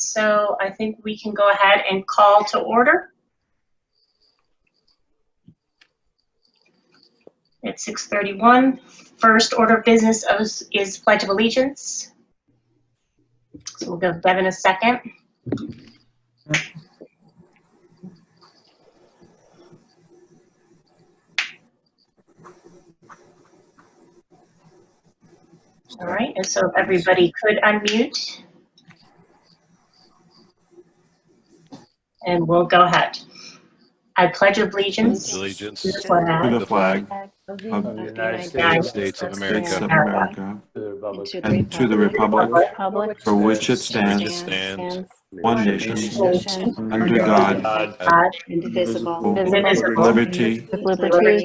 So I think we can go ahead and call to order. At 6:31, first order of business is Pledge of Allegiance. So we'll give Devin a second. All right, and so if everybody could unmute. And we'll go ahead. I pledge allegiance to the flag of the United States of America and to the republic for which it stands, one nation, under God, indivisible, with liberty,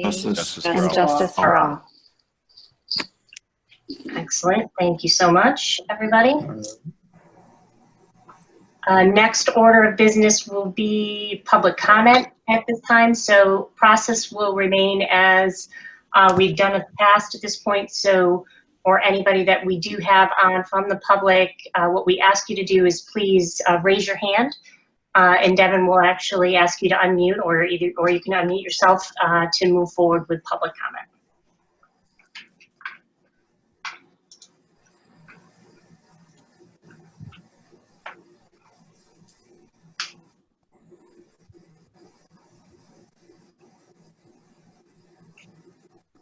justice and justice for all. Excellent. Thank you so much, everybody. Next order of business will be public comment at this time. So process will remain as we've done in the past at this point. So for anybody that we do have on from the public, what we ask you to do is please raise your hand, and Devin will actually ask you to unmute, or you can unmute yourself to move forward with public comment.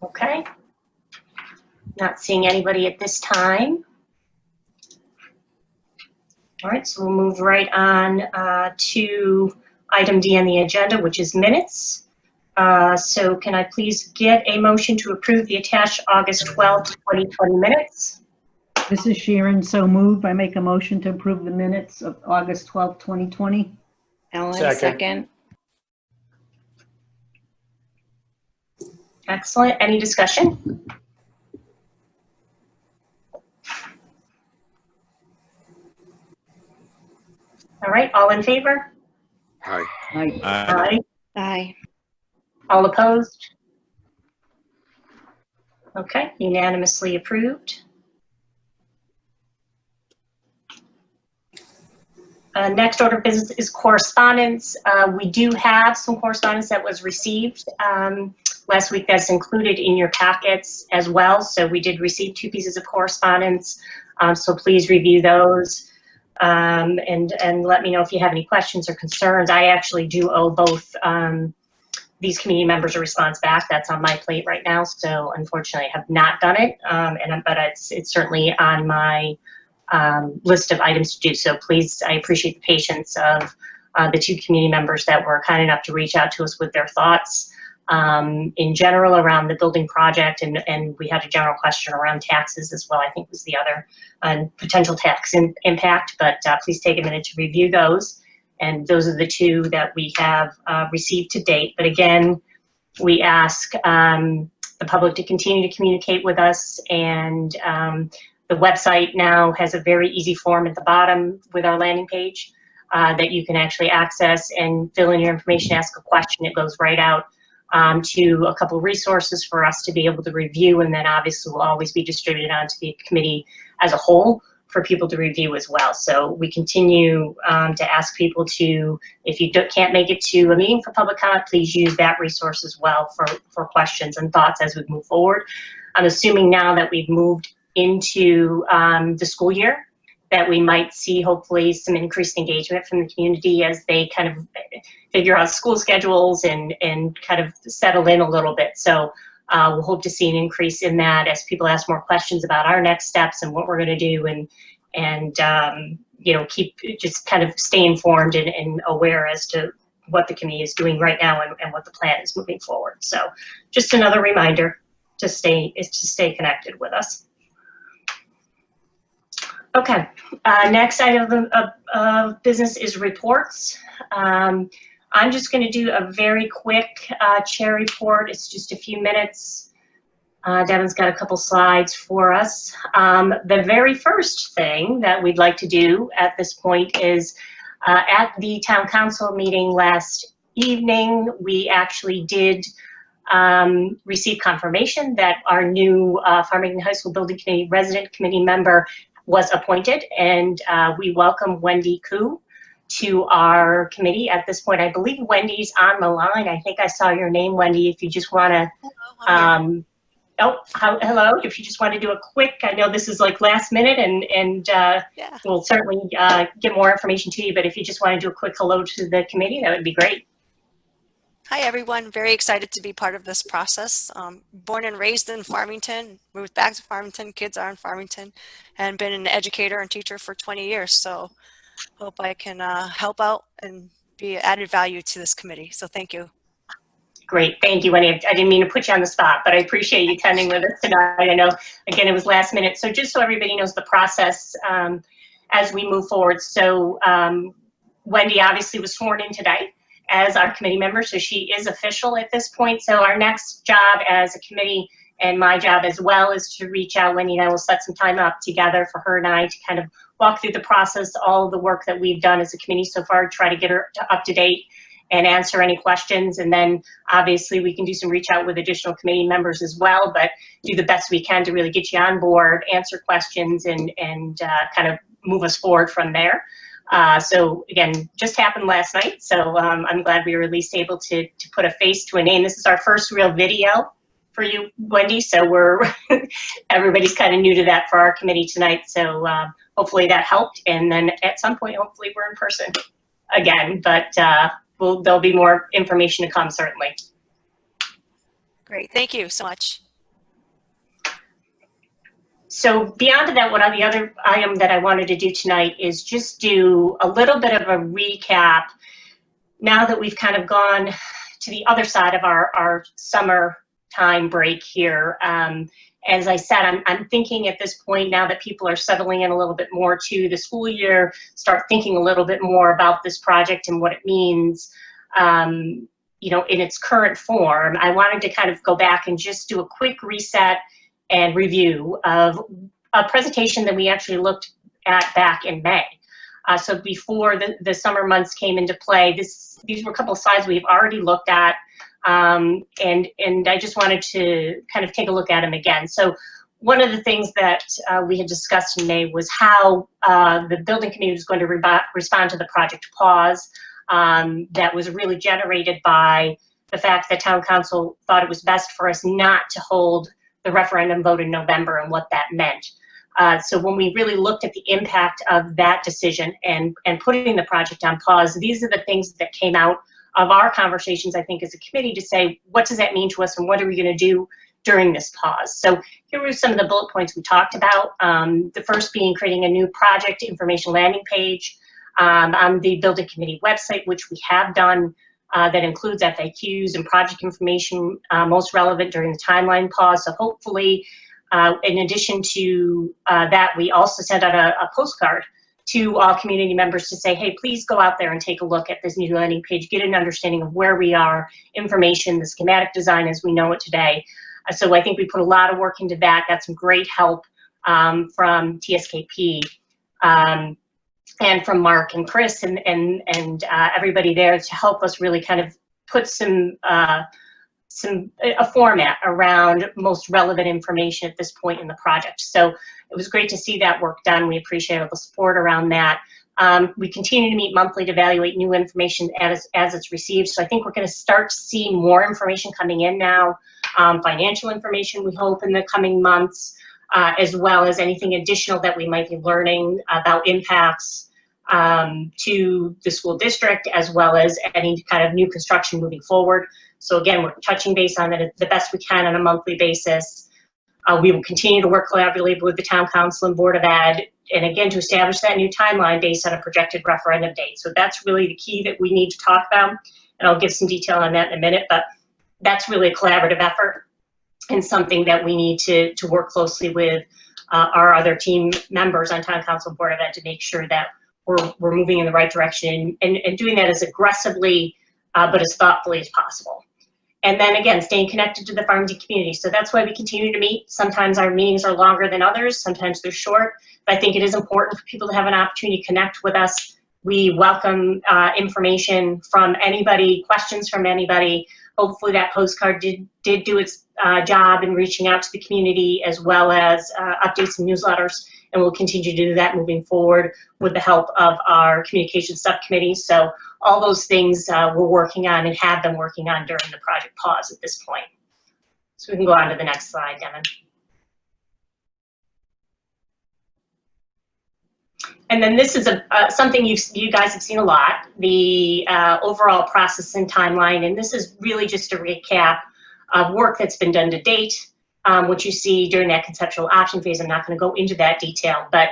Okay, not seeing anybody at this time. All right, so we'll move right on to item D on the agenda, which is minutes. So can I please get a motion to approve the attached August 12th, 2020 minutes? This is Sharon, so moved. I make a motion to approve the minutes of August 12th, 2020. Ellen, second. Excellent. Any discussion? All right, all in favor? Aye. Aye. Aye. Aye. All opposed? Okay, unanimously approved. Next order of business is correspondence. We do have some correspondence that was received last week that's included in your packets as well. So we did receive 2 pieces of correspondence. So please review those and let me know if you have any questions or concerns. I actually do owe both these community members a response back. That's on my plate right now. So unfortunately I have not done it, but it's certainly on my list of items to do. So please, I appreciate the patience of the 2 community members that were kind enough to reach out to us with their thoughts in general around the building project, and we had a general question around taxes as well, I think was the other potential tax impact, but please take a minute to review those. And those are the 2 that we have received to date. But again, we ask the public to continue to communicate with us, and the website now has a very easy form at the bottom with our landing page that you can actually access and fill in your information, ask a question. It goes right out to a couple of resources for us to be able to review, and then obviously will always be distributed onto the committee as a whole for people to review as well. So we continue to ask people to, if you can't make it to a meeting for public comment, please use that resource as well for questions and thoughts as we move forward. I'm assuming now that we've moved into the school year that we might see hopefully some increased engagement from the community as they kind of figure out school schedules and kind of settle in a little bit. So we'll hope to see an increase in that as people ask more questions about our next steps and what we're going to do, and you know, just kind of stay informed and aware as to what the community is doing right now and what the plan is moving forward. So just another reminder to stay connected with us. Okay, next item of business is reports. I'm just going to do a very quick chair report. It's just a few minutes. Devin's got a couple slides for us. The very first thing that we'd like to do at this point is at the town council meeting last evening, we actually did receive confirmation that our new Farmington High School Building Committee resident committee member was appointed, and we welcome Wendy Koo to our committee. At this point, I believe Wendy's on the line. I think I saw your name, Wendy, if you just want to, hello, if you just want to do a quick, I know this is like last minute, and we'll certainly get more information to you, but if you just want to do a quick hello to the committee, that would be great. Hi, everyone. Very excited to be part of this process. Born and raised in Farmington, moved back to Farmington, kids are in Farmington, and been an educator and teacher for 20 years. So hope I can help out and be added value to this committee. So thank you. Great, thank you, Wendy. I didn't mean to put you on the spot, but I appreciate you attending with us tonight. I know, again, it was last minute. So just so everybody knows the process as we move forward. So Wendy obviously was sworn in today as our committee member, so she is official at this point. So our next job as a committee, and my job as well, is to reach out. Wendy and I will set some time up together for her and I to kind of walk through the process, all of the work that we've done as a committee so far, try to get her up to date and answer any questions. And then obviously we can do some reach out with additional committee members as well, but do the best we can to really get you on board, answer questions, and kind of move us forward from there. So again, just happened last night, so I'm glad we were at least able to put a face to a name. This is our first real video for you, Wendy, so everybody's kind of new to that for our committee tonight, so hopefully that helped, and then at some point, hopefully we're in person again, but there'll be more information to come, certainly. Great, thank you so much. So beyond that, the other item that I wanted to do tonight is just do a little bit of a recap now that we've kind of gone to the other side of our summer time break here. As I said, I'm thinking at this point, now that people are settling in a little bit more to the school year, start thinking a little bit more about this project and what it means, you know, in its current form. I wanted to kind of go back and just do a quick reset and review of a presentation that we actually looked at back in May. So before the summer months came into play, these were a couple of slides we've already looked at, and I just wanted to kind of take a look at them again. So one of the things that we had discussed in May was how the building committee was going to respond to the project pause that was really generated by the fact that town council thought it was best for us not to hold the referendum vote in November and what that meant. So when we really looked at the impact of that decision and putting the project on pause, these are the things that came out of our conversations, I think, as a committee to say, what does that mean to us and what are we going to do during this pause? So here were some of the bullet points we talked about. The first being creating a new project information landing page on the building committee website, which we have done. That includes FAQs and project information most relevant during the timeline pause. So hopefully, in addition to that, we also sent out a postcard to all community members to say, hey, please go out there and take a look at this new landing page, get an understanding of where we are, information, the schematic design as we know it today. So I think we put a lot of work into that, got some great help from TSKP. And from Mark and Chris and everybody there to help us really kind of put a format around most relevant information at this point in the project. So it was great to see that work done. We appreciate all the support around that. We continue to meet monthly to evaluate new information as it's received. So I think we're going to start to see more information coming in now, financial information we hope in the coming months, as well as anything additional that we might be learning about impacts to the school district, as well as any kind of new construction moving forward. So again, we're touching base on it the best we can on a monthly basis. We will continue to work collaboratively with the town council and board of ed, and again, to establish that new timeline based on a projected referendum date. So that's really the key that we need to talk about, and I'll give some detail on that in a minute, but that's really a collaborative effort and something that we need to work closely with our other team members on town council board of ed to make sure that we're moving in the right direction and doing that as aggressively but as thoughtfully as possible. And then again, staying connected to the Farmington community. So that's why we continue to meet. Sometimes our meetings are longer than others, sometimes they're short, but I think it is important for people to have an opportunity to connect with us. We welcome information from anybody, questions from anybody, hopefully that postcard did do its job in reaching out to the community, as well as updates and newsletters, and we'll continue to do that moving forward with the help of our communications subcommittee. So all those things we're working on and have been working on during the project pause at this point. So we can go on to the next slide, Devin. And then this is something you guys have seen a lot, the overall process and timeline. And this is really just a recap of work that's been done to date, what you see during that conceptual option phase. I'm not going to go into that detail, but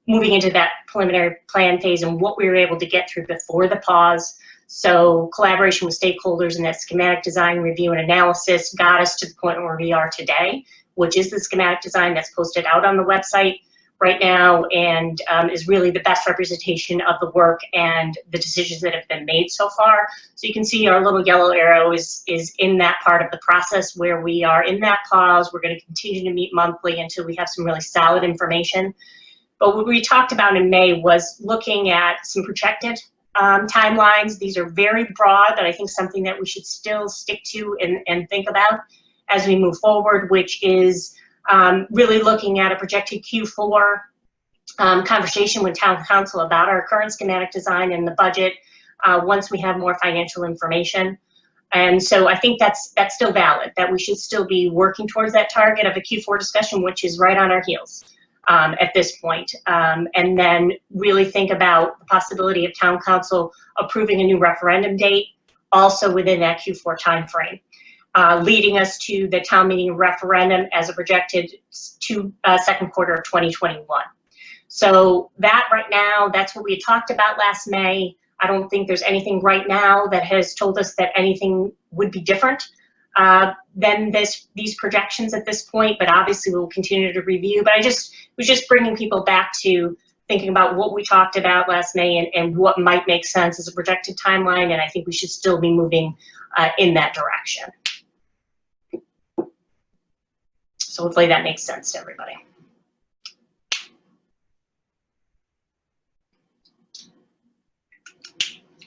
moving into that preliminary plan phase and what we were able to get through before the pause. So collaboration with stakeholders in that schematic design review and analysis got us to the point where we are today, which is the schematic design that's posted out on the website right now, and is really the best representation of the work and the decisions that have been made so far. So you can see our little yellow arrow is in that part of the process where we are in that pause. We're going to continue to meet monthly until we have some really solid information. But what we talked about in May was looking at some projected timelines. These are very broad, but I think something that we should still stick to and think about as we move forward, which is really looking at a projected Q4 conversation with Town Council about our current schematic design and the budget once we have more financial information. And so I think that's still valid, that we should still be working towards that target of a Q4 discussion, which is right on our heels at this point. And then really think about the possibility of Town Council approving a new referendum date also within that Q4 timeframe. Leading us to the town meeting referendum as a projected second quarter of 2021. So that right now, that's what we had talked about last May. I don't think there's anything right now that has told us that anything would be different than these projections at this point, but obviously we'll continue to review. But I was just bringing people back to thinking about what we talked about last May and what might make sense as a projected timeline, and I think we should still be moving in that direction. So hopefully that makes sense to everybody.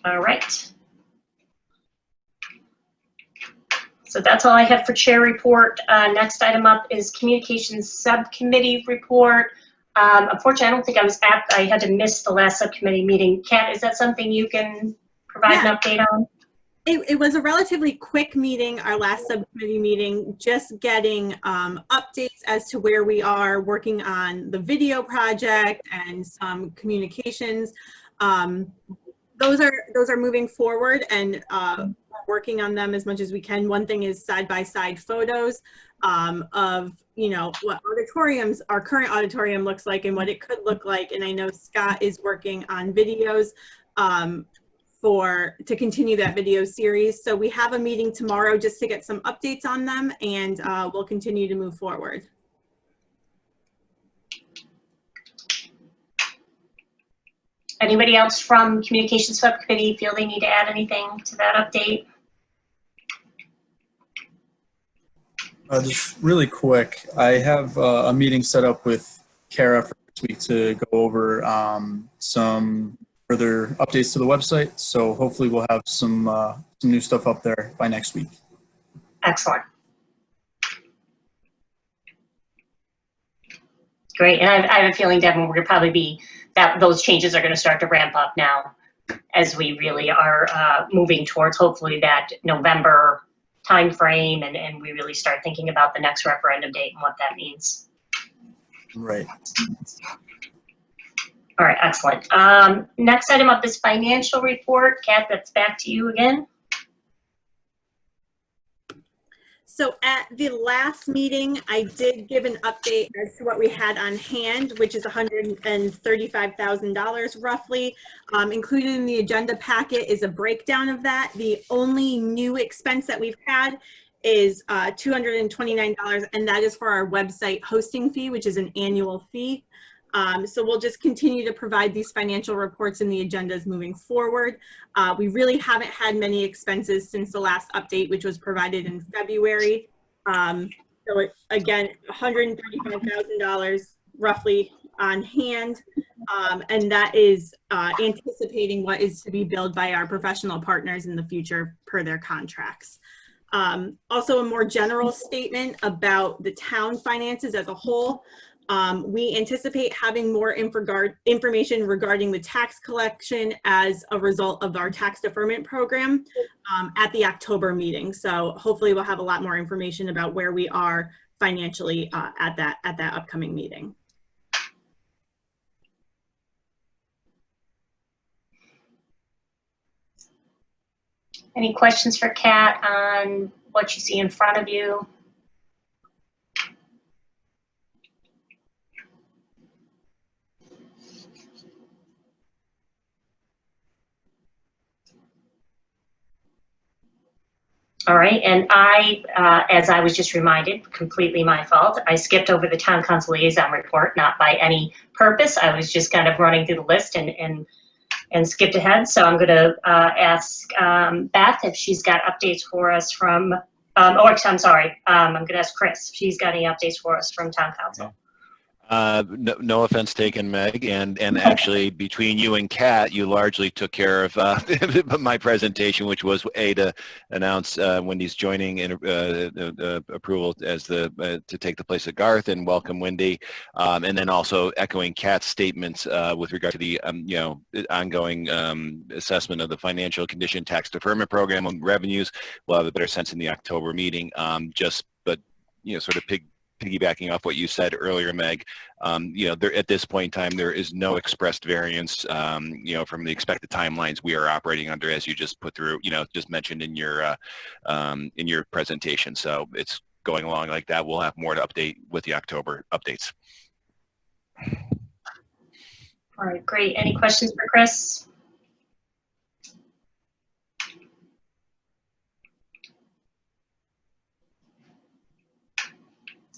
All right. So that's all I have for chair report. Next item up is communications subcommittee report. Unfortunately, I don't think I had to miss the last subcommittee meeting. Kat, is that something you can provide an update on? It was a relatively quick meeting, our last subcommittee meeting, just getting updates as to where we are working on the video project and some communications. Those are moving forward, and working on them as much as we can. One thing is side-by-side photos of, you know, what our current auditorium looks like and what it could look like. And I know Scott is working on videos to continue that video series. So we have a meeting tomorrow just to get some updates on them, and we'll continue to move forward. Anybody else from communications subcommittee feel they need to add anything to that update? Just really quick, I have a meeting set up with Kara for this week to go over some further updates to the website. So hopefully we'll have some new stuff up there by next week. Excellent. Great, and I have a feeling, Devin, we're gonna probably be, those changes are gonna start to ramp up now as we really are moving towards hopefully that November time frame, and we really start thinking about the next referendum date and what that means. Right. All right, excellent. Next item up is financial report. Kat, that's back to you again. So at the last meeting, I did give an update as to what we had on hand, which is $135,000 roughly. Included in the agenda packet is a breakdown of that. The only new expense that we've had is $229, and that is for our website hosting fee, which is an annual fee. So we'll just continue to provide these financial reports in the agendas moving forward. We really haven't had many expenses since the last update, which was provided in February. So again, $135,000 roughly on hand, and that is anticipating what is to be billed by our professional partners in the future per their contracts. Also, a more general statement about the town finances as a whole. We anticipate having more information regarding the tax collection as a result of our tax deferment program at the October meeting. So hopefully we'll have a lot more information about where we are financially at that upcoming meeting. Any questions for Kat on what you see in front of you? All right, and as I was just reminded, completely my fault, I skipped over the town council liaison report, not by any purpose. I was just kind of running through the list and skipped ahead. So I'm going to ask Beth if she's got updates for us from, I'm sorry, I'm going to ask Chris if she's got any updates for us from town council. No offense taken, Meg, and actually between you and Kat, you largely took care of my presentation, which was to announce Wendy's joining in approval as to take the place of Garth, and welcome Wendy, and then also echoing Kat's statements with regard to the ongoing assessment of the financial condition tax deferment program on revenues. We'll have a better sense in the October meeting. Sort of piggybacking off what you said earlier, Meg, there, at this point in time, there is no expressed variance, from the expected timelines we are operating under, as you just put through, just mentioned in your presentation. So it's going along like that. We'll have more to update with the October updates. All right, great. Any questions for Chris?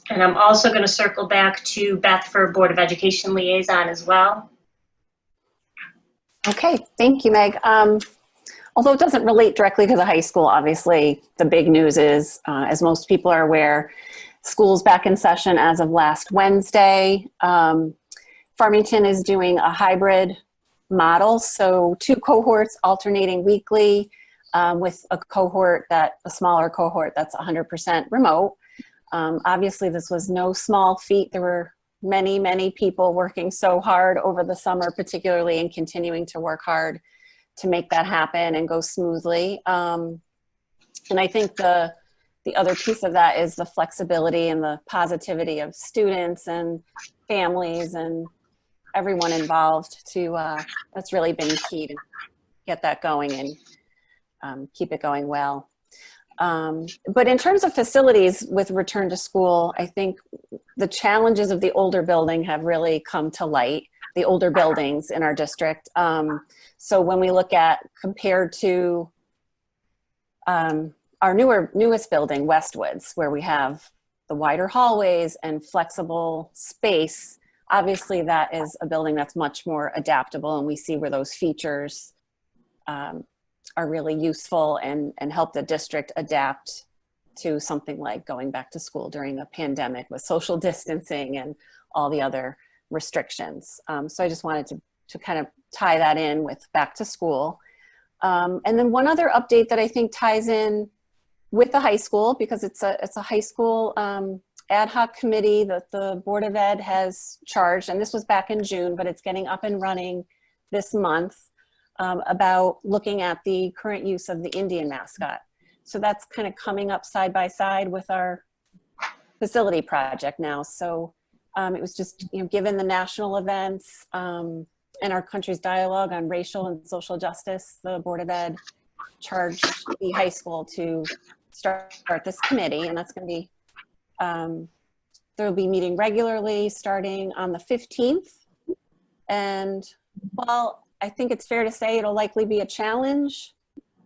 And I'm also going to circle back to Beth for Board of Education liaison as well. Okay, thank you, Meg. Although it doesn't relate directly to the high school, obviously the big news is, as most people are aware, school's back in session as of last Wednesday. Farmington is doing a hybrid model, so 2 cohorts alternating weekly, with a smaller cohort that's 100% remote. Obviously, this was no small feat. There were many, many people working so hard over the summer, particularly, and continuing to work hard to make that happen and go smoothly. And I think the other piece of that is the flexibility and the positivity of students and families and everyone involved that's really been key to get that going and keep it going well. But in terms of facilities with return to school, I think the challenges of the older building have really come to light, the older buildings in our district. So when we look at compared to our newest building, Westwoods, where we have the wider hallways and flexible space, obviously that is a building that's much more adaptable, and we see where those features are really useful and help the district adapt to something like going back to school during a pandemic with social distancing and all the other restrictions. So I just wanted to kind of tie that in with back to school. And then one other update that I think ties in with the high school, because it's a high school ad hoc committee that the Board of Ed has charged, and this was back in June, but it's getting up and running this month. About looking at the current use of the Indian mascot. So that's kind of coming up side by side with our facility project now. So it was just, given the national events and our country's dialogue on racial and social justice, the Board of Ed charged the high school to start this committee, and that's going to be, they'll be meeting regularly starting on the 15th. And while I think it's fair to say it'll likely be a challenge,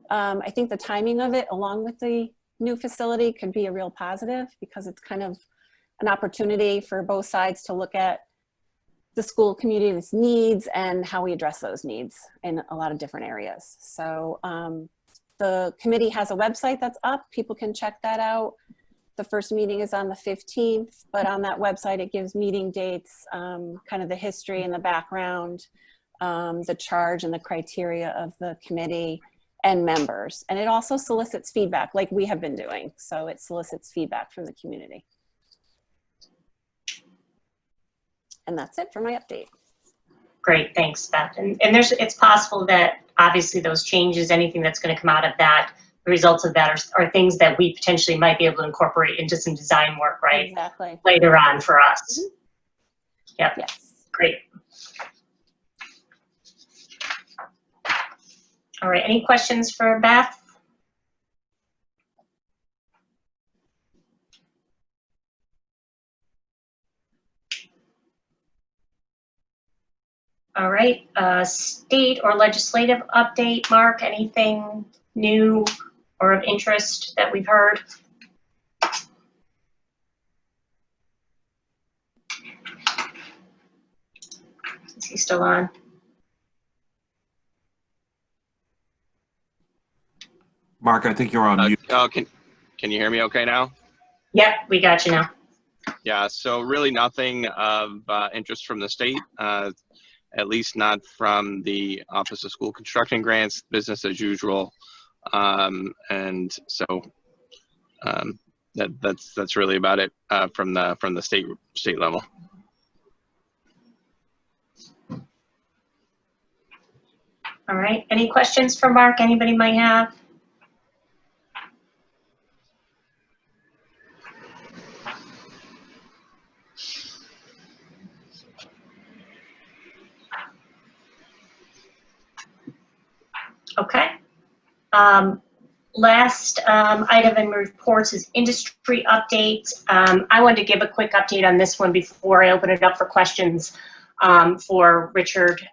I think the timing of it, along with the new facility, could be a real positive, because it's kind of an opportunity for both sides to look at the school community's needs and how we address those needs in a lot of different areas. So the committee has a website that's up. People can check that out. The first meeting is on the 15th, but on that website it gives meeting dates, kind of the history and the background, the charge and the criteria of the committee and members. And it also solicits feedback like we have been doing. So it solicits feedback from the community. And that's it for my update. Great, thanks, Beth. And it's possible that obviously those changes, anything that's going to come out of that, the results of that are things that we potentially might be able to incorporate into some design work, right? Exactly. Later on for us. Yep. Yes. Great. All right, any questions for Beth? All right, state or legislative update, Mark, anything new or of interest that we've heard? Is he still on? Mark, I think you're on mute. Oh, can you hear me okay now? Yep, we got you now. Yeah, so really nothing of interest from the state, at least not from the Office of School Construction Grants, business as usual. And so that's really about it from the state level. All right, any questions for Mark anybody might have? Okay. Last item in reports is industry updates. I wanted to give a quick update on this one before I open it up for questions for Richard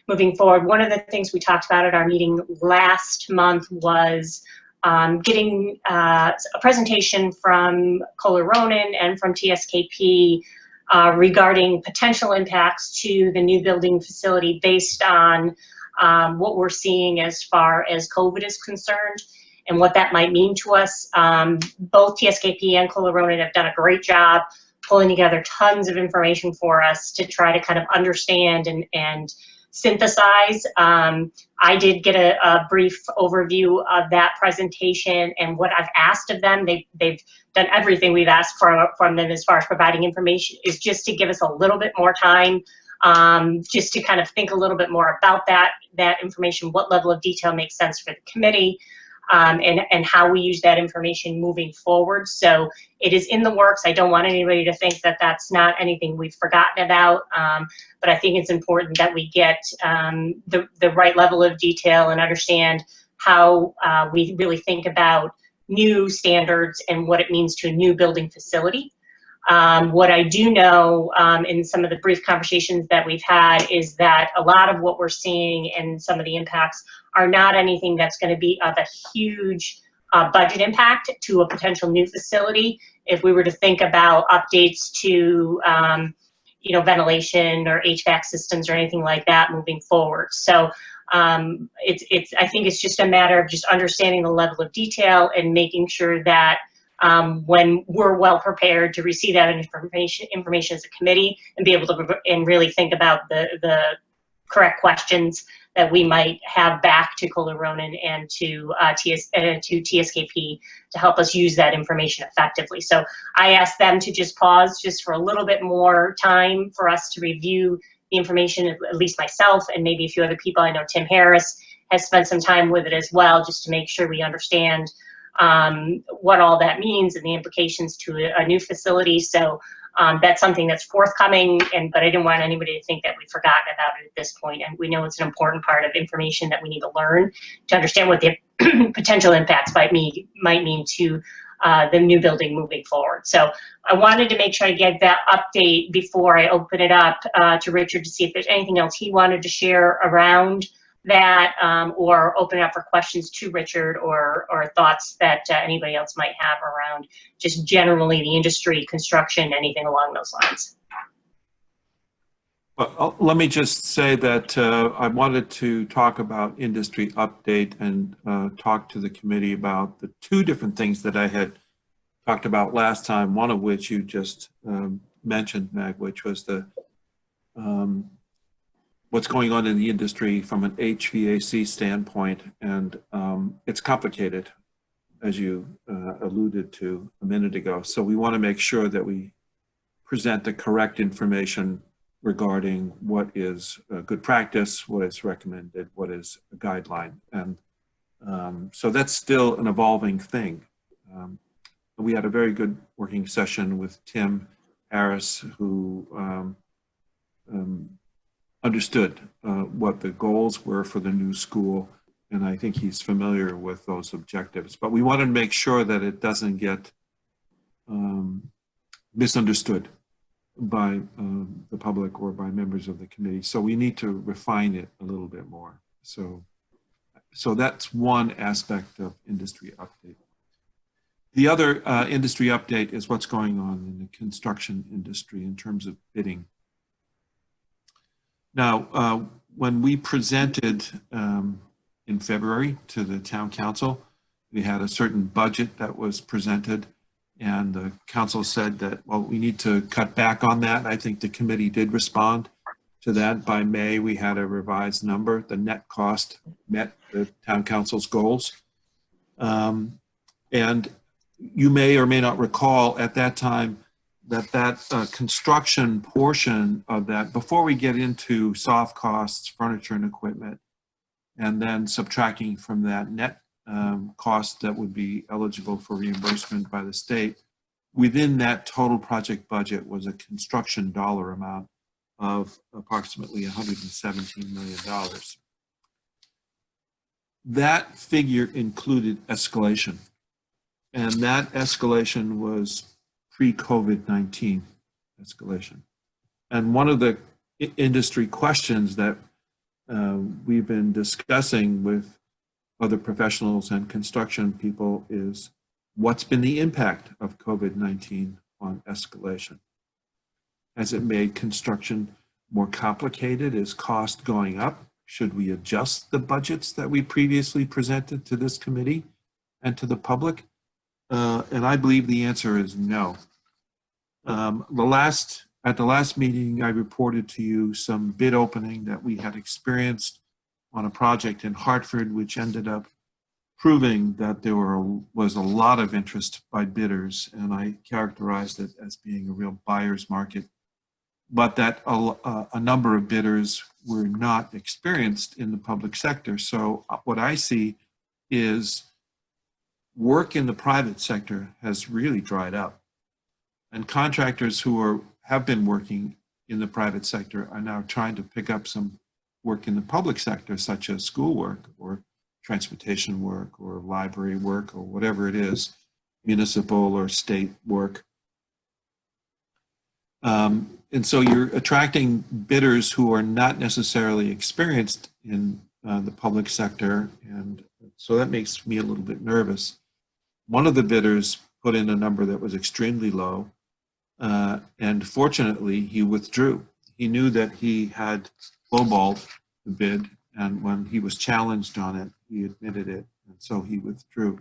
moving forward. One of the things we talked about at our meeting last month was getting a presentation from Kohler Ronan and from TSKP regarding potential impacts to the new building facility based on what we're seeing as far as COVID is concerned and what that might mean to us. Both TSKP and Kohler Ronan have done a great job pulling together tons of information for us to try to kind of understand and synthesize. I did get a brief overview of that presentation and what I've asked of them. They've done everything we've asked from them as far as providing information, is just to give us a little bit more time, just to kind of think a little bit more about that information, what level of detail makes sense for the committee, and how we use that information moving forward. So it is in the works. I don't want anybody to think that that's not anything we've forgotten about, but I think it's important that we get the right level of detail and understand how we really think about new standards and what it means to a new building facility. What I do know in some of the brief conversations that we've had is that a lot of what we're seeing and some of the impacts are not anything that's going to be of a huge budget impact to a potential new facility. If we were to think about updates to ventilation or HVAC systems or anything like that moving forward. So I think it's just a matter of just understanding the level of detail and making sure that when we're well prepared to receive that information as a committee and be able to and really think about the correct questions that we might have back to Kohler Ronan and to TSKP to help us use that information effectively. So I asked them to just pause just for a little bit more time for us to review the information, at least myself and maybe a few other people. I know Tim Harris has spent some time with it as well, just to make sure we understand what all that means and the implications to a new facility. So that's something that's forthcoming, but I didn't want anybody to think that we've forgotten about it at this point. And we know it's an important part of information that we need to learn to understand what the potential impacts might mean to the new building moving forward. So I wanted to make sure I get that update before I open it up to Richard to see if there's anything else he wanted to share around that, or open it up for questions to Richard or thoughts that anybody else might have around just generally the industry, construction, anything along those lines. Let me just say that I wanted to talk about industry update and talk to the committee about the two different things that I had talked about last time, one of which you just mentioned, Meg, which was the what's going on in the industry from an HVAC standpoint. And it's complicated, as you alluded to a minute ago. So we want to make sure that we present the correct information regarding what is good practice, what is recommended, what is a guideline. And so that's still an evolving thing. We had a very good working session with Tim Harris, who understood what the goals were for the new school, and I think he's familiar with those objectives. But we want to make sure that it doesn't get misunderstood by the public or by members of the committee. So we need to refine it a little bit more. So that's one aspect of industry update. The other industry update is what's going on in the construction industry in terms of bidding. Now, when we presented in February to the town council, we had a certain budget that was presented, and the council said that, well, we need to cut back on that. I think the committee did respond to that. By May, we had a revised number. The net cost met the town council's goals. And you may or may not recall at that time that construction portion of that, before we get into soft costs, furniture and equipment, and then subtracting from that net cost that would be eligible for reimbursement by the state, within that total project budget was a construction dollar amount of approximately $117 million. That figure included escalation, and that escalation was pre-COVID-19 escalation. And one of the industry questions that we've been discussing with other professionals and construction people is, what's been the impact of COVID-19 on escalation? Has it made construction more complicated? Is cost going up? Should we adjust the budgets that we previously presented to this committee and to the public? And I believe the answer is no. At the last meeting, I reported to you some bid opening that we had experienced on a project in Hartford, which ended up proving that there was a lot of interest by bidders, and I characterized it as being a real buyer's market, but that a number of bidders were not experienced in the public sector. So what I see is work in the private sector has really dried up, and contractors who have been working in the private sector are now trying to pick up some work in the public sector, such as school work or transportation work or library work or whatever it is, municipal or state work. And so you're attracting bidders who are not necessarily experienced in the public sector, and so that makes me a little bit nervous. One of the bidders put in a number that was extremely low, and fortunately he withdrew. He knew that he had lowballed the bid, and when he was challenged on it, he admitted it, and so he withdrew.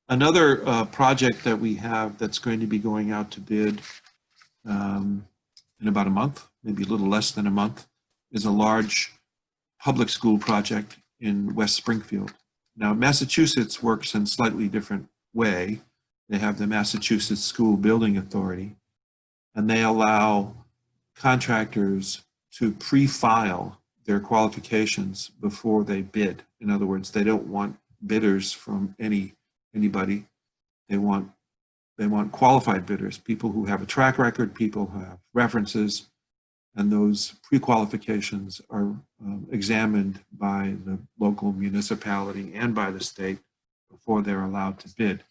Another project that we have that's going to be going out to bid in about a month, maybe a little less than a month, is a large public school project in West Springfield. Now, Massachusetts works in a slightly different way. They have the Massachusetts School Building Authority, and they allow contractors to pre-file their qualifications before they bid. In other words, they don't want bidders from anybody. They want qualified bidders, people who have a track record, people who have references, and those pre-qualifications are examined by the local municipality and by the state before they're allowed to bid.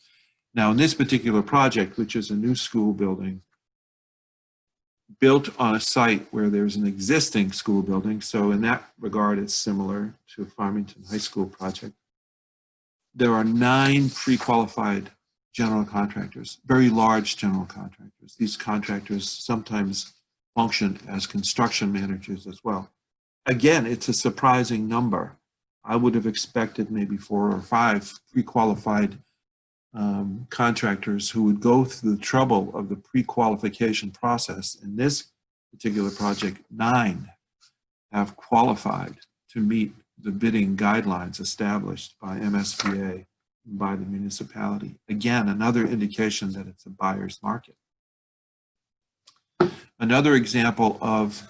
Now, in this particular project, which is a new school building built on a site where there's an existing school building, so in that regard, it's similar to Farmington High School project. There are 9 pre-qualified general contractors, very large general contractors. These contractors sometimes function as construction managers as well. Again, it's a surprising number. I would have expected maybe 4 or 5 pre-qualified contractors who would go through the trouble of the pre-qualification process. In this particular project, 9 have qualified to meet the bidding guidelines established by MSBA and by the municipality. Again, another indication that it's a buyer's market. Another example of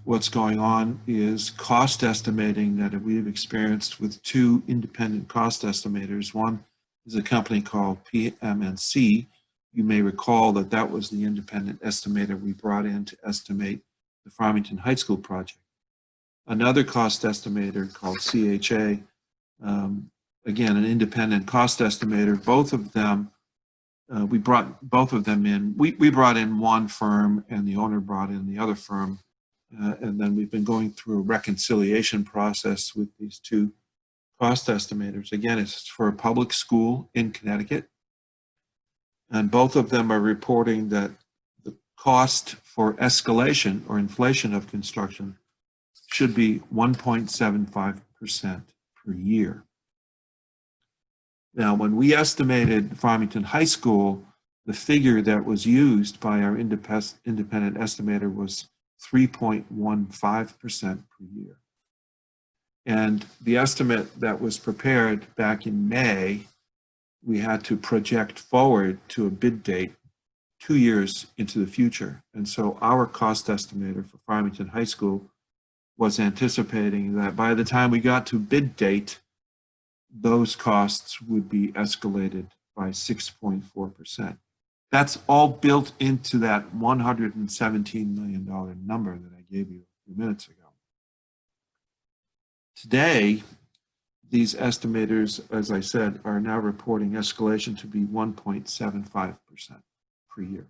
what's going on is cost estimating that we've experienced with 2 independent cost estimators. One is a company called PMNC. You may recall that that was the independent estimator we brought in to estimate the Farmington High School project. Another cost estimator called CHA, again, an independent cost estimator. Both of them, we brought both of them in. We brought in one firm and the owner brought in the other firm. And then we've been going through a reconciliation process with these 2 cost estimators. Again, it's for a public school in Connecticut. And both of them are reporting that the cost for escalation or inflation of construction should be 1.75% per year. Now, when we estimated Farmington High School, the figure that was used by our independent estimator was 3.15% per year. And the estimate that was prepared back in May, we had to project forward to a bid date 2 years into the future. And so our cost estimator for Farmington High School was anticipating that by the time we got to bid date, those costs would be escalated by 6.4%. That's all built into that $117 million number that I gave you a few minutes ago. Today, these estimators, as I said, are now reporting escalation to be 1.75% per year.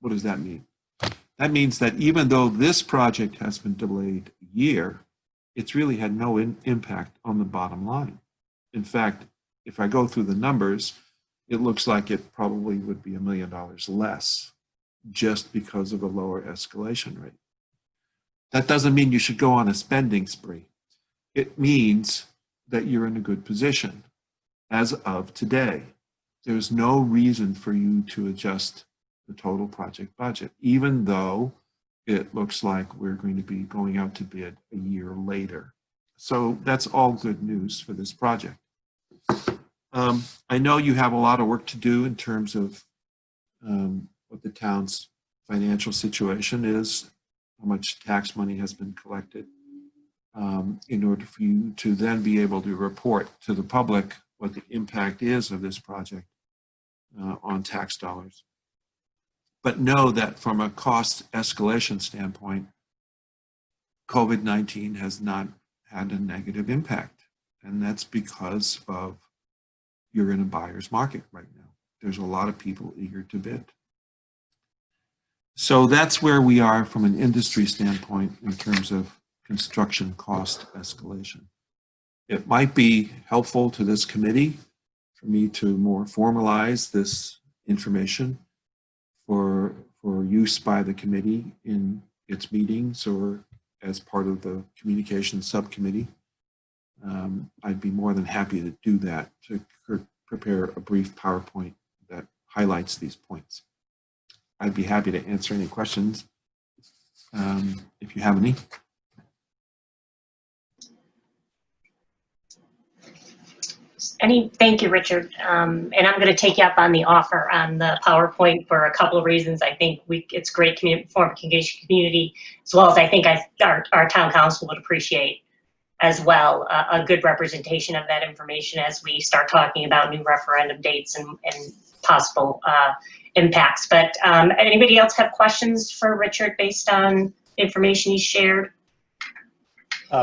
What does that mean? That means that even though this project has been delayed a year, it's really had no impact on the bottom line. In fact, if I go through the numbers, it looks like it probably would be $1 million less just because of a lower escalation rate. That doesn't mean you should go on a spending spree. It means that you're in a good position as of today. There's no reason for you to adjust the total project budget, even though it looks like we're going to be going out to bid a year later. So that's all good news for this project. I know you have a lot of work to do in terms of what the town's financial situation is, how much tax money has been collected, in order for you to then be able to report to the public what the impact is of this project on tax dollars. But know that from a cost escalation standpoint, COVID-19 has not had a negative impact. And that's because of you're in a buyer's market right now. There's a lot of people eager to bid. So that's where we are from an industry standpoint in terms of construction cost escalation. It might be helpful to this committee for me to more formalize this information for use by the committee in its meetings or as part of the communications subcommittee. I'd be more than happy to do that, to prepare a brief PowerPoint that highlights these points. I'd be happy to answer any questions if you have any. Thank you, Richard. And I'm going to take you up on the offer on the PowerPoint for a couple of reasons. I think it's great form of communication community, as well as I think our town council would appreciate as well a good representation of that information as we start talking about new referendum dates and possible impacts. But anybody else have questions for Richard based on information he shared?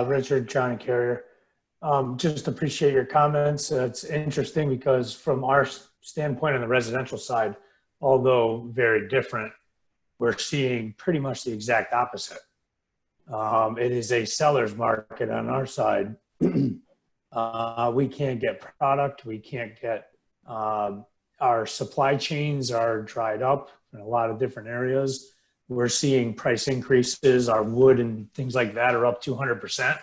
Richard, John Carrier. Just appreciate your comments. It's interesting because from our standpoint on the residential side, although very different, we're seeing pretty much the exact opposite. It is a seller's market on our side. We can't get product. We can't get, our supply chains are dried up in a lot of different areas. We're seeing price increases. Our wood and things like that are up 200%.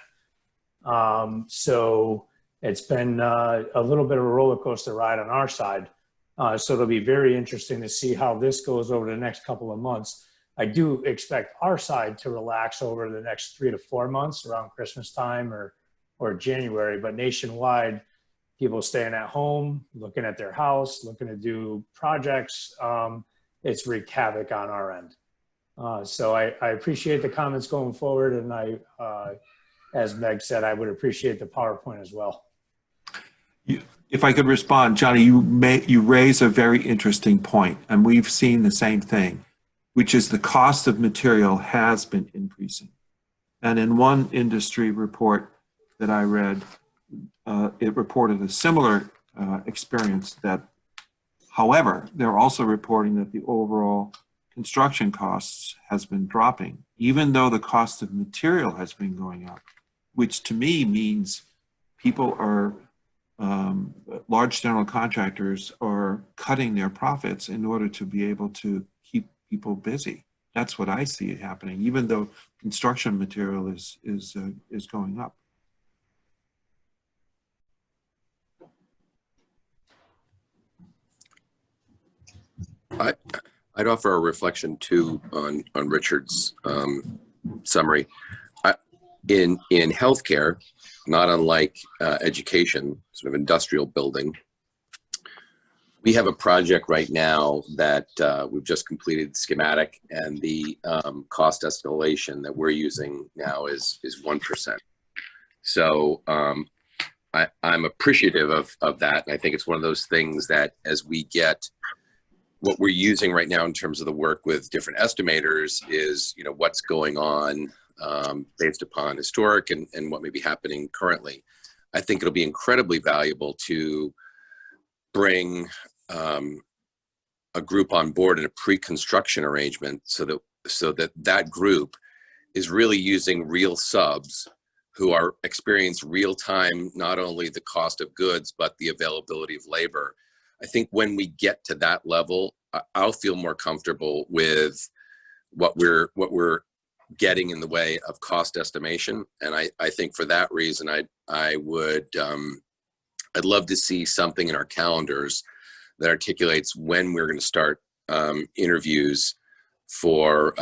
So It's been a little bit of a roller coaster ride on our side. So it'll be very interesting to see how this goes over the next couple of months. I do expect our side to relax over the next 3 to 4 months around Christmas time or January, but nationwide, people staying at home, looking at their house, looking to do projects. It's wreaked havoc on our end. So I appreciate the comments going forward. And as Meg said, I would appreciate the PowerPoint as well. If I could respond, Johnny, you raise a very interesting point, and we've seen the same thing, which is the cost of material has been increasing. And in one industry report that I read, it reported a similar experience that, however, they're also reporting that the overall construction costs has been dropping, even though the cost of material has been going up, which to me means people are, large general contractors are cutting their profits in order to be able to keep people busy. That's what I see happening, even though construction material is going up. I'd offer a reflection too on Richard's summary. In healthcare, not unlike education, sort of industrial building, we have a project right now that we've just completed schematic, and the cost escalation that we're using now is 1%. So I'm appreciative of that, and I think it's one of those things that as we get what we're using right now in terms of the work with different estimators is, you know, what's going on based upon historic and what may be happening currently. I think it'll be incredibly valuable to bring a group on board in a pre-construction arrangement so that group is really using real subs who are experience real time, not only the cost of goods, but the availability of labor. I think when we get to that level, I'll feel more comfortable with what we're getting in the way of cost estimation. And I think for that reason, I'd love to see something in our calendars that articulates when we're going to start interviews for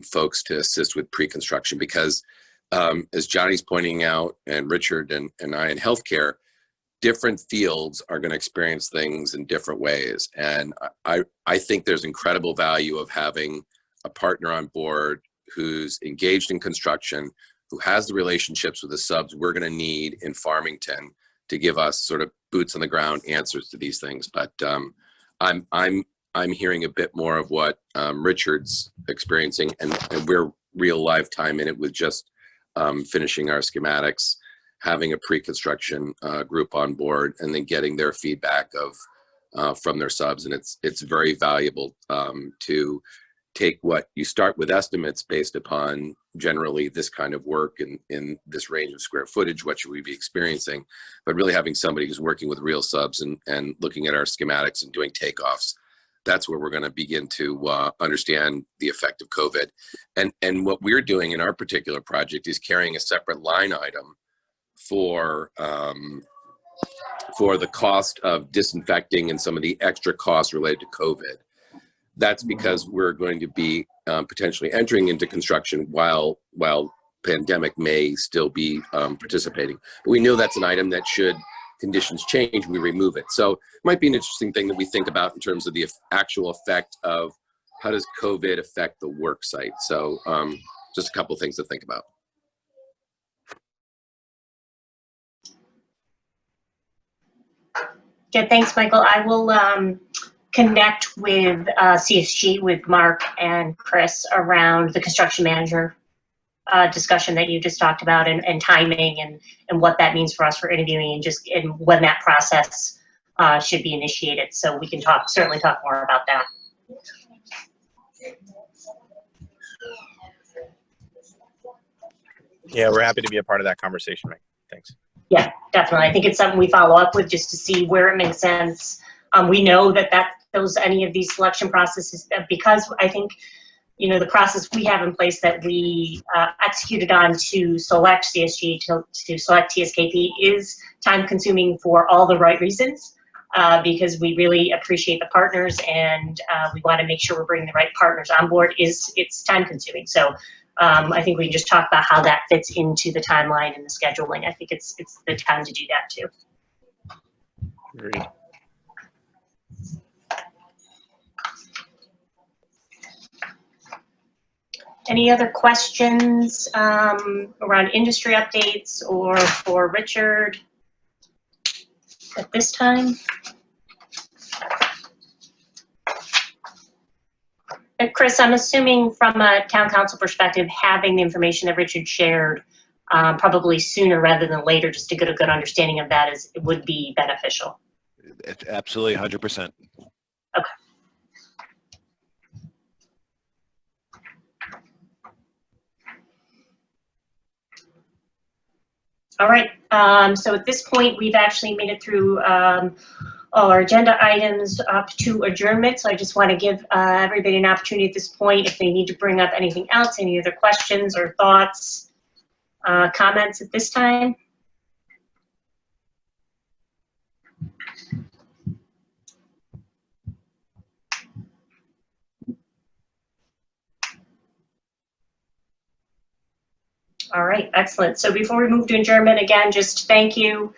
folks to assist with pre-construction. Because as Johnny's pointing out, and Richard and I in healthcare, different fields are going to experience things in different ways. And I think there's incredible value of having a partner on board who's engaged in construction, who has the relationships with the subs we're going to need in Farmington to give us sort of boots on the ground answers to these things. But I'm hearing a bit more of what Richard's experiencing, and we're real lifetime in it with just finishing our schematics, having a pre-construction group on board, and then getting their feedback from their subs. And it's very valuable to take what you start with estimates based upon generally this kind of work in this range of square footage, what should we be experiencing, but really having somebody who's working with real subs and looking at our schematics and doing takeoffs. That's where we're going to begin to understand the effect of COVID. And what we're doing in our particular project is carrying a separate line item for the cost of disinfecting and some of the extra costs related to COVID. That's because we're going to be potentially entering into construction while pandemic may still be participating. But we know that's an item that should conditions change, we remove it. So it might be an interesting thing that we think about in terms of the actual effect of how does COVID affect the work site. So just a couple of things to think about. Yeah, thanks, Michael. I will connect with CSG, with Mark and Chris around the construction manager discussion that you just talked about, and timing and what that means for us for interviewing and when that process should be initiated. So we can certainly talk more about that. Yeah, we're happy to be a part of that conversation, Mike. Thanks. Yeah, definitely. I think it's something we follow up with just to see where it makes sense. We know that any of these selection processes, because I think the process we have in place that we executed on to select CSG, to select TSKP is time consuming for all the right reasons, because we really appreciate the partners and we want to make sure we're bringing the right partners on board. It's time consuming. So I think we can just talk about how that fits into the timeline and the scheduling. I think it's the time to do that too. Great. Any other questions around industry updates or for Richard at this time? And Chris, I'm assuming from a town council perspective, having the information that Richard shared probably sooner rather than later, just to get a good understanding of that, would be beneficial. It's absolutely 100%. Okay. All right, so at this point, we've actually made it through all our agenda items up to adjournment. So I just want to give everybody an opportunity at this point, if they need to bring up anything else, any other questions or thoughts, comments at this time. All right, excellent. So before we move to adjournment, again, just thank you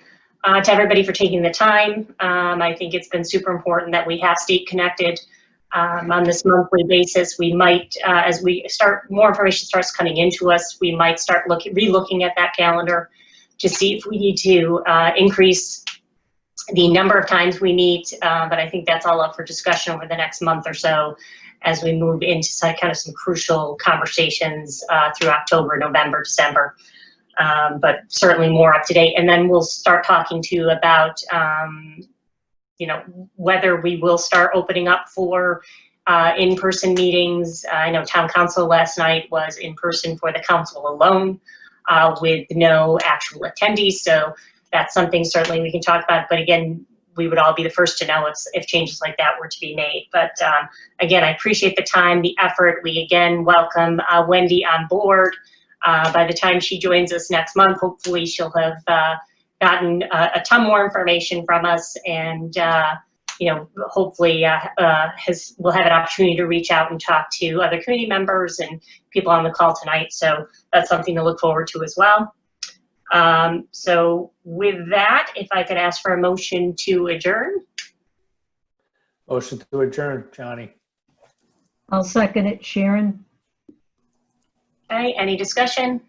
to everybody for taking the time. I think it's been super important that we have stayed connected on this monthly basis. We might, as we start, more information starts coming into us, we might start re-looking at that calendar to see if we need to increase the number of times we meet. But I think that's all up for discussion over the next month or so, as we move into kind of some crucial conversations through October, November, December, but certainly more up to date. And then we'll start talking to you about, whether we will start opening up for in-person meetings. I know town council last night was in person for the council alone with no actual attendees. So that's something certainly we can talk about. But again, we would all be the first to know if changes like that were to be made. But again, I appreciate the time, the effort. We again welcome Wendy on board. By the time she joins us next month, hopefully she'll have gotten a ton more information from us, and hopefully we'll have an opportunity to reach out and talk to other community members and people on the call tonight. So that's something to look forward to as well. So with that, if I could ask for a motion to adjourn. Motion to adjourn, Johnny. I'll second it, Sharon. Okay, any discussion?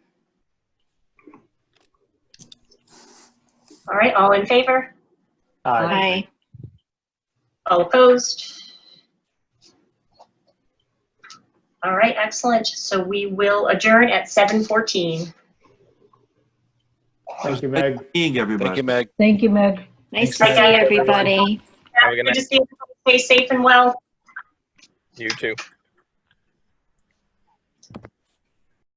All right, all in favor? Aye. All opposed? All right, excellent. So we will adjourn at 7:14. Thank you, Meg. Seeing everybody. Thank you, Meg. Thank you, Meg. Nice Thanks, to see Meg. everybody. Have a good night. Just stay safe and well. You too.